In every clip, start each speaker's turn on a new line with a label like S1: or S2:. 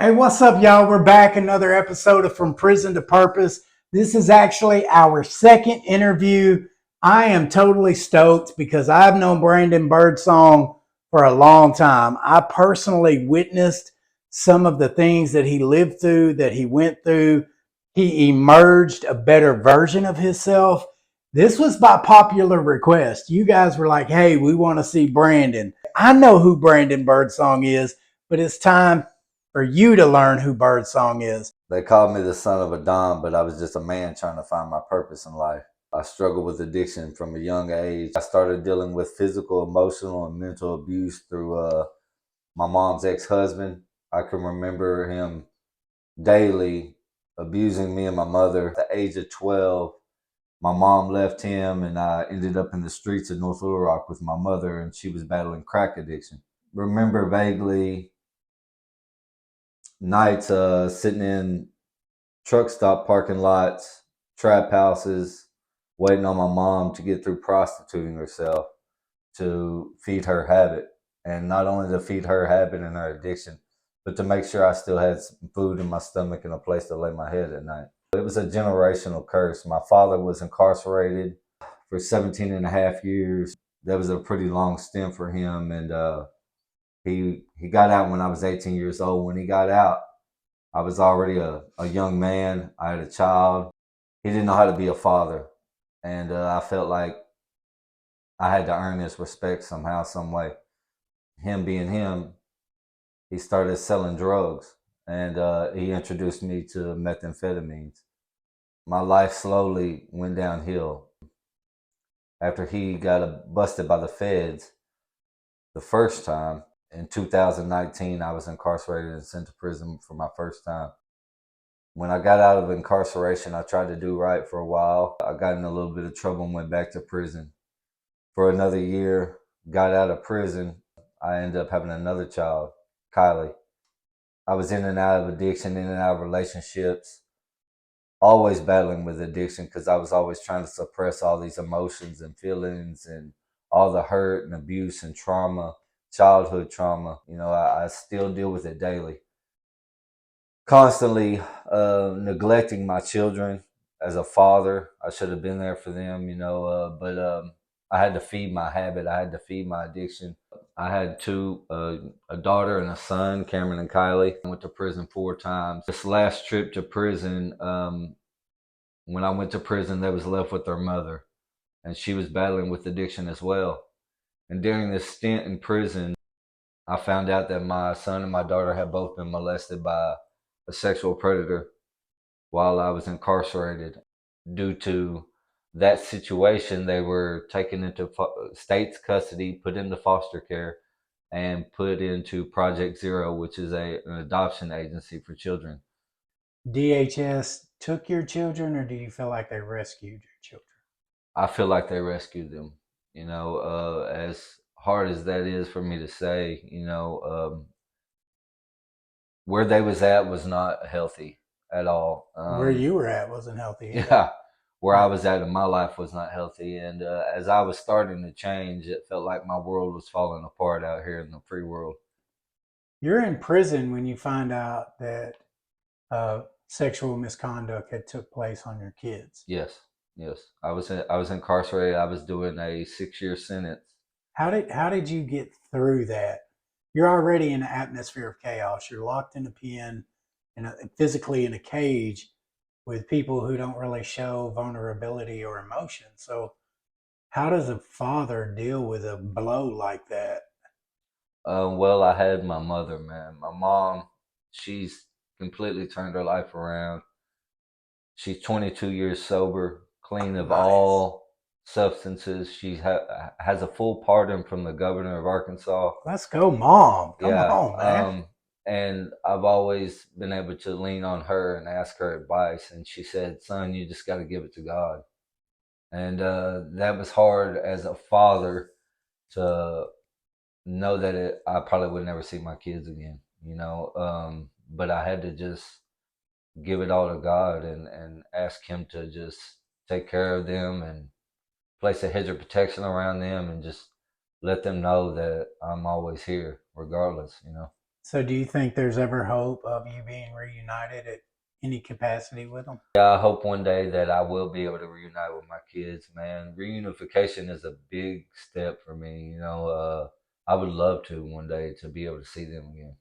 S1: Hey, what's up, y'all? We're back. Another episode of From Prison to Purpose. This is actually our second interview. I am totally stoked because I've known Brandon Birdsong for a long time. I personally witnessed some of the things that he lived through, that he went through. He emerged a better version of himself. This was by popular request. You guys were like, hey, we want to see Brandon. I know who Brandon Birdsong is, but it's time for you to learn who Birdsong is.
S2: They called me the son of a Don, but I was just a man trying to find my purpose in life. I struggled with addiction from a young age. I started dealing with physical, emotional, and mental abuse through my mom's ex-husband. I can remember him daily abusing me and my mother. At the age of 12, my mom left him and I ended up in the streets of North Little Rock with my mother, and she was battling crack addiction. Remember vaguely nights sitting in truck stop parking lots, trap houses, waiting on my mom to get through prostituting herself to feed her habit. And not only to feed her habit and her addiction, but to make sure I still had some food in my stomach and a place to lay my head at night. It was a generational curse. My father was incarcerated for 17 and a half years. That was a pretty long stint for him. And he got out when I was 18 years old. When he got out, I was already a young man. I had a child. He didn't know how to be a father. And I felt like I had to earn his respect somehow, some way. Him being him, he started selling drugs. And he introduced me to methamphetamines. My life slowly went downhill. After he got busted by the feds the first time, in 2019, I was incarcerated and sent to prison for my first time. When I got out of incarceration, I tried to do right for a while. I got in a little bit of trouble and went back to prison for another year. Got out of prison. I ended up having another child, Kylie. I was in and out of addiction, in and out of relationships, always battling with addiction because I was always trying to suppress all these emotions and feelings and all the hurt and abuse and trauma, childhood trauma. You know, I still deal with it daily. Constantly neglecting my children as a father. I should have been there for them, but I had to feed my habit. I had to feed my addiction. I had two, a daughter and a son, Cameron and Kylie. I went to prison 4 times. This last trip to prison, when I went to prison, they was left with their mother, and she was battling with addiction as well. And during this stint in prison, I found out that my son and my daughter had both been molested by a sexual predator while I was incarcerated. Due to that situation, they were taken into state's custody, put into foster care, and put into Project Zero, which is an adoption agency for children.
S1: DHS took your children, or do you feel like they rescued your children?
S2: I feel like they rescued them. As hard as that is for me to say, where they was at was not healthy at all.
S1: Where you were at wasn't healthy either.
S2: Yeah, where I was at in my life was not healthy. And as I was starting to change, it felt like my world was falling apart out here in the free world.
S1: You're in prison when you find out that sexual misconduct had took place on your kids.
S2: Yes, yes. I was incarcerated. I was doing a 6-year sentence.
S1: How did you get through that? You're already in an atmosphere of chaos. You're locked in a pen and physically in a cage with people who don't really show vulnerability or emotion. So how does a father deal with a blow like that?
S2: Well, I had my mother, man. My mom, she's completely turned her life around. She's 22 years sober, clean of
S1: Nice.
S2: all substances. She has a full pardon from the governor of Arkansas.
S1: Let's go, mom. Come
S2: Yeah.
S1: on, man.
S2: And I've always been able to lean on her and ask her advice. And she said, son, you just got to give it to God. And that was hard as a father to know that I probably would never see my kids again, but I had to just give it all to God and ask Him to just take care of them and place a hedge of protection around them and just let them know that I'm always here, regardless.
S1: So do you think there's ever hope of you being reunited at any capacity with them?
S2: Yeah, I hope one day that I will be able to reunite with my kids, man. Reunification is a big step for me. I would love to one day to be able to see them again.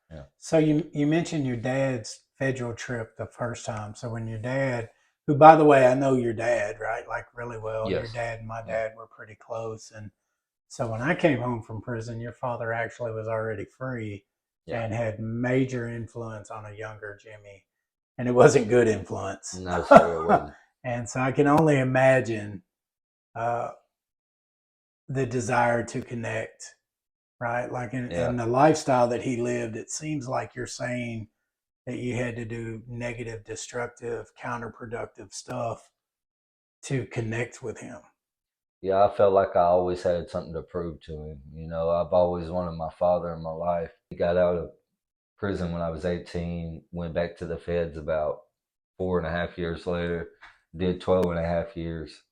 S2: Yeah.
S1: So you mentioned your dad's federal trip the first time. So when your dad, who by the way, I know your dad, right? Like really well. Your
S2: Yes.
S1: dad and my
S2: Yeah.
S1: dad were pretty close. And so when I came home from prison, your father actually was already free
S2: Yeah.
S1: and had major influence on a younger Jimmy. And it wasn't good influence.
S2: No, sir, it wasn't.
S1: And so I can only imagine uh, the desire to connect, right? Like in
S2: Yeah.
S1: the lifestyle that he lived, it seems like you're saying that you had to do negative, destructive, counterproductive stuff to connect with him.
S2: Yeah, I felt like I always had something to prove to him. I've always wanted my father in my life. He got out of prison when I was 18, went back to the feds about 4.5 years later, did 12 and a half years.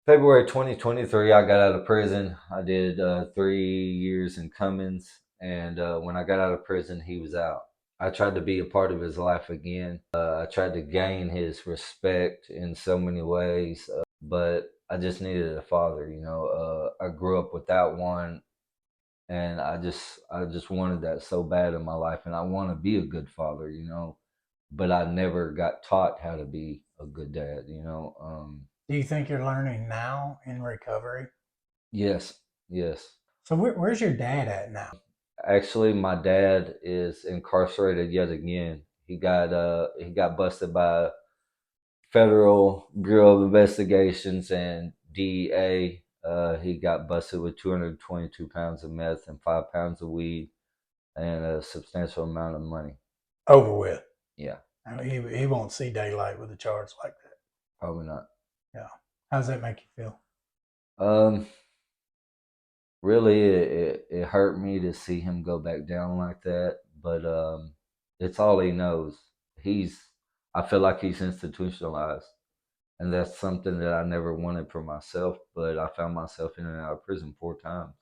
S2: February 2023, I got out of prison. I did 3 years in Cummins, and when I got out of prison, he was out. I tried to be a part of his life again. I tried to gain his respect in so many ways, but I just needed a father. I grew up without one, and I just wanted that so bad in my life, and I want to be a good father. But I never got taught how to be a good dad.
S1: Do you think you're learning now in recovery?
S2: Yes, yes.
S1: So where's your dad at now?
S2: Actually, my dad is incarcerated yet again. He got busted by Federal Bureau of Investigations and DEA. He got busted with 222 pounds of meth and 5 pounds of weed and a substantial amount of money.
S1: Over with.
S2: Yeah,
S1: I mean, he won't see daylight with a charge like that.
S2: probably not.
S1: Yeah. How does that make you feel?
S2: Um, Really, it hurt me to see him go back down like that, but it's all he knows. I feel like he's institutionalized, and that's something that I never wanted for myself, but I found myself in and out of prison 4 times.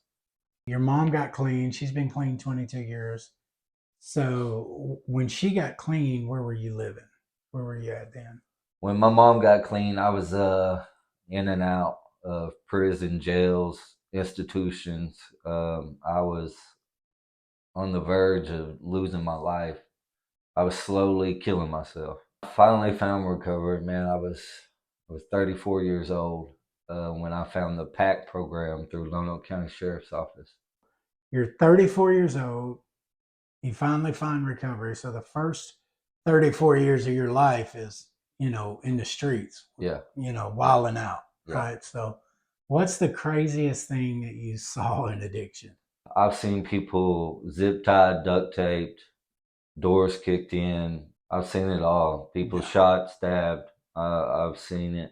S1: Your mom got clean. She's been clean 22 years. So when she got clean, where were you living? Where were you at then?
S2: When my mom got clean, I was in and out of prison, jails, institutions. I was on the verge of losing my life. I was slowly killing myself. I finally found recovery, man. I was 34 years old when I found the PAC program through Lonoke County Sheriff's Office.
S1: You're 34 years old. You finally find recovery. So the first 34 years of your life is, in the streets,
S2: Yeah,
S1: wilding out,
S2: yeah.
S1: right? So what's the craziest thing that you saw in addiction?
S2: I've seen people zip tied, duct taped, doors kicked in. I've seen it all. People
S1: Yeah.
S2: shot, stabbed. I've seen it,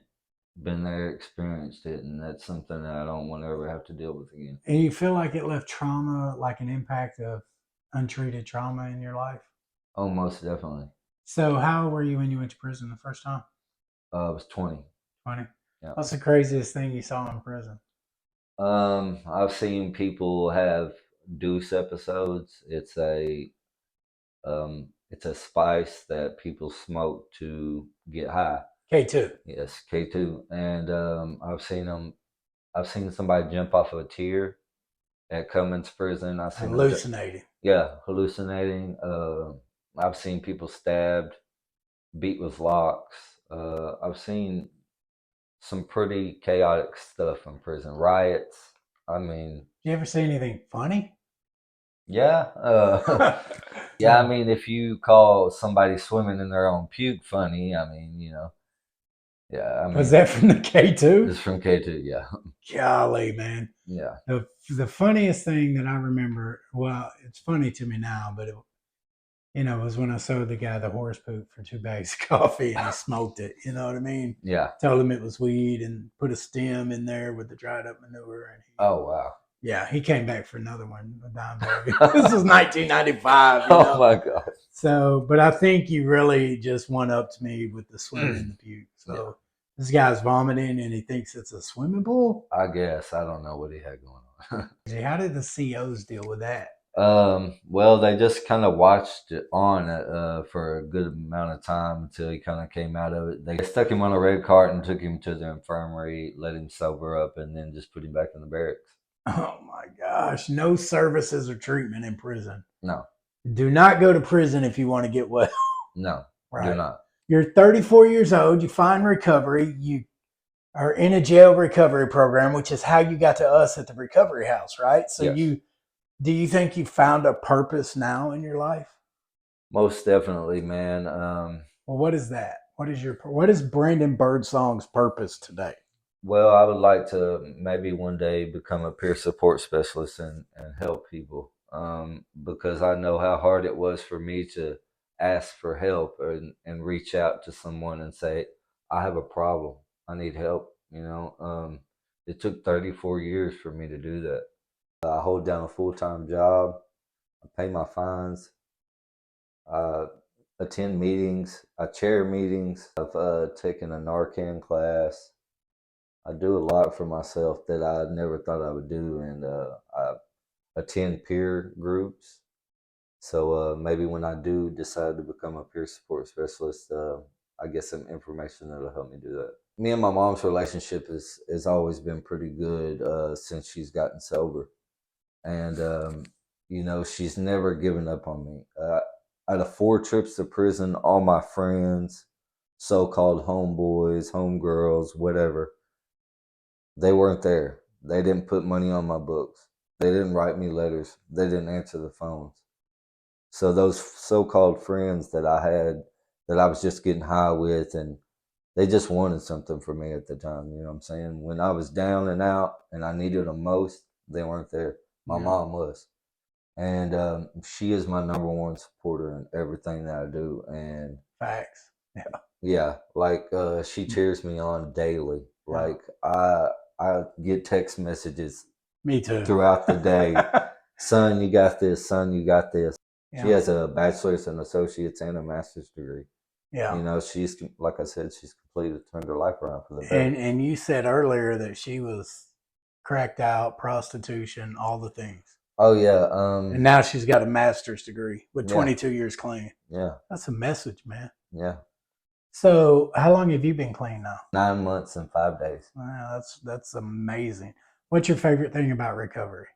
S2: been there, experienced it, and that's something that I don't want to ever have to deal with again.
S1: And you feel like it left trauma, like an impact of untreated trauma in your life?
S2: Oh, most definitely.
S1: So how old were you when you went to prison the first time?
S2: I was 20.
S1: 20.
S2: Yeah.
S1: What's the craziest thing you saw in prison?
S2: I've seen people have deuce episodes. It's a spice that people smoke to get high.
S1: K2.
S2: Yes, K2. And I've seen somebody jump off of a tier at Cummins Prison. I've seen them
S1: Hallucinating.
S2: yeah, hallucinating. I've seen people stabbed, beat with locks. I've seen some pretty chaotic stuff in prison. Riots. I mean,
S1: You ever see anything funny?
S2: yeah. Yeah, I mean, if you call somebody swimming in their own puke funny, I mean, yeah, I
S1: Was
S2: mean,
S1: that from the K2?
S2: it's from K2, yeah.
S1: Golly, man.
S2: Yeah.
S1: The funniest thing that I remember, well, it's funny to me now, but it was when I sold the guy the horse poop for 2 bags of coffee and he smoked it. You know what I mean?
S2: Yeah.
S1: Told him it was weed and put a stem in there with the dried up manure. And
S2: Oh, wow.
S1: yeah, he came back for another one, a dime bag. This was 1995.
S2: Oh, my God.
S1: So, but I think you really just went up to me with the swim in the puke. So this guy's vomiting and he thinks it's a swimming pool.
S2: I guess. I don't know what he had going on.
S1: How did the COs deal with that?
S2: Well, they just kind of watched it on for a good amount of time until he kind of came out of it. They stuck him on a red cart and took him to the infirmary, let him sober up, and then just put him back in the barracks.
S1: Oh my gosh. No services or treatment in prison.
S2: No,
S1: Do not go to prison if you want to get well.
S2: no,
S1: Right.
S2: do not.
S1: You're 34 years old. You find recovery. You are in a jail recovery program, which is how you got to us at the recovery house, right? So
S2: Yes.
S1: do you think you found a purpose now in your life?
S2: Most definitely, man.
S1: Well, what is that? What is Brandon Birdsong's purpose today?
S2: Well, I would like to maybe one day become a peer support specialist and help people, because I know how hard it was for me to ask for help and reach out to someone and say, I have a problem. I need help. It took 34 years for me to do that. I hold down a full-time job. I pay my fines. I attend meetings. I chair meetings. I've taken a Narcan class. I do a lot for myself that I never thought I would do, and I attend peer groups. So maybe when I do decide to become a peer support specialist, I get some information that'll help me do that. Me and my mom's relationship has always been pretty good since she's gotten sober, and she's never given up on me. Out of 4 trips to prison, all my friends, so-called homeboys, homegirls, whatever, they weren't there. They didn't put money on my books. They didn't write me letters. They didn't answer the phones. So those so-called friends that I had, that I was just getting high with, and they just wanted something from me at the time. You know what I'm saying? When I was down and out and I needed them most, they weren't there. My mom was. And she is my number one supporter in everything that I do. And
S1: Facts. Yeah.
S2: yeah, like she cheers me on daily.
S1: Yeah.
S2: Like I get text messages
S1: Me too.
S2: throughout the day. Son, you got this. Son, you got this.
S1: Yeah.
S2: She has a bachelor's and associate's and a master's degree.
S1: Yeah.
S2: She's, like I said, she's completely turned her life around for the better.
S1: And you said earlier that she was cracked out, prostitution, all the things.
S2: Oh yeah.
S1: And now she's got a master's degree with
S2: Yeah.
S1: 22 years clean.
S2: Yeah.
S1: That's a message, man.
S2: Yeah.
S1: So how long have you been clean now?
S2: 9 months and 5 days.
S1: Wow, that's amazing. What's your favorite thing about recovery?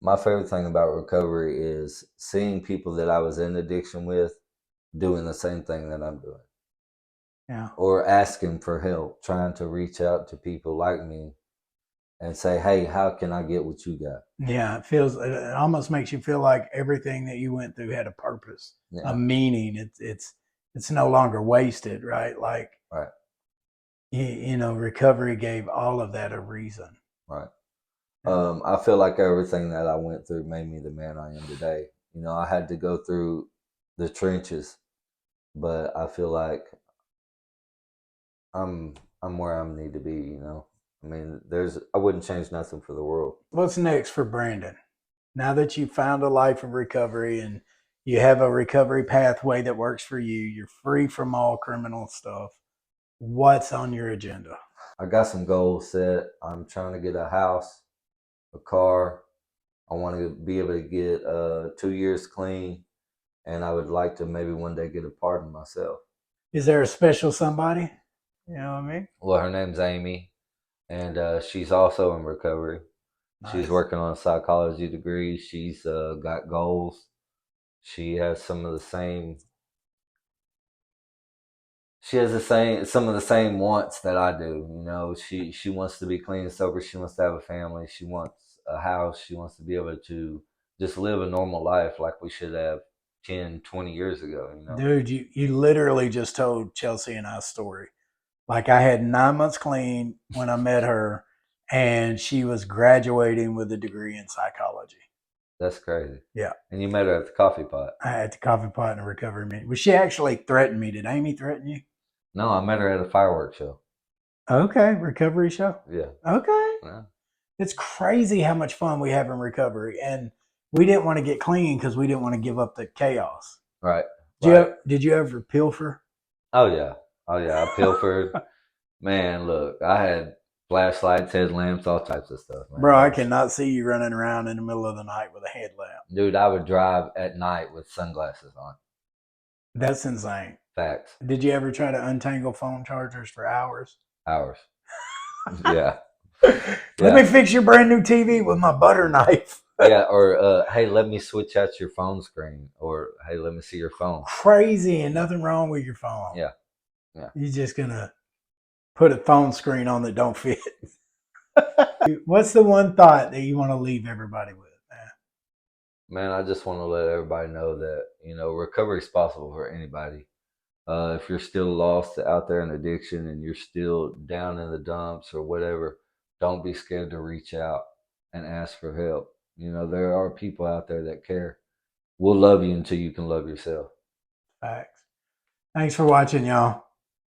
S2: My favorite thing about recovery is seeing people that I was in addiction with doing the same thing that I'm doing.
S1: Yeah.
S2: Or asking for help, trying to reach out to people like me and say, hey, how can I get what you got?
S1: Yeah, it almost makes you feel like everything that you went through had a purpose,
S2: Yeah.
S1: a meaning. It's no longer wasted, right? Like,
S2: right.
S1: Recovery gave all of that a reason.
S2: Right. I feel like everything that I went through made me the man I am today. I had to go through the trenches, but I feel like I'm where I need to be. I mean, I wouldn't change nothing for the world.
S1: What's next for Brandon? Now that you've found a life of recovery and you have a recovery pathway that works for you, you're free from all criminal stuff. What's on your agenda?
S2: I got some goals set. I'm trying to get a house, a car. I want to be able to get 2 years clean, and I would like to maybe one day get a pardon myself.
S1: Is there a special somebody? You know what I mean?
S2: Well, her name's Amy, and she's also in recovery. Nice. She's working on a psychology degree. She's got goals. She has some of the same. She has some of the same wants that I do. She wants to be clean and sober. She wants to have a family. She wants a house. She wants to be able to just live a normal life like we should have 10, 20 years ago.
S1: Dude, you literally just told Chelsea and I's story. Like, I had 9 months clean when I met her, and she was graduating with a degree in psychology.
S2: That's crazy.
S1: Yeah.
S2: And you met her at the coffee pot.
S1: At the coffee pot in a recovery meeting. Well, she actually threatened me. Did Amy threaten you?
S2: No, I met her at a fireworks show.
S1: Okay, recovery show?
S2: Yeah.
S1: Okay.
S2: Yeah.
S1: It's crazy how much fun we have in recovery. And we didn't want to get clean because we didn't want to give up the chaos.
S2: Right.
S1: Did you ever pilfer?
S2: Oh, yeah. I pilfered. Man, look, I had flashlights, headlamps, all types of stuff, man.
S1: Bro, I cannot see you running around in the middle of the night with a headlamp.
S2: Dude, I would drive at night with sunglasses on.
S1: That's insane.
S2: Facts.
S1: Did you ever try to untangle phone chargers for hours?
S2: Hours. Yeah.
S1: Let me fix your brand new TV with my butter knife.
S2: Yeah, or hey, let me switch out your phone screen, or hey, let me see your phone.
S1: Crazy, and nothing wrong with your phone.
S2: Yeah.
S1: You're just gonna put a phone screen on that don't fit. What's the one thought that you want to leave everybody with, man?
S2: Man, I just want to let everybody know that recovery is possible for anybody. If you're still lost out there in addiction and you're still down in the dumps or whatever, don't be scared to reach out and ask for help. There are people out there that care. We'll love you until you can love yourself.
S1: Facts. Thanks for watching, y'all.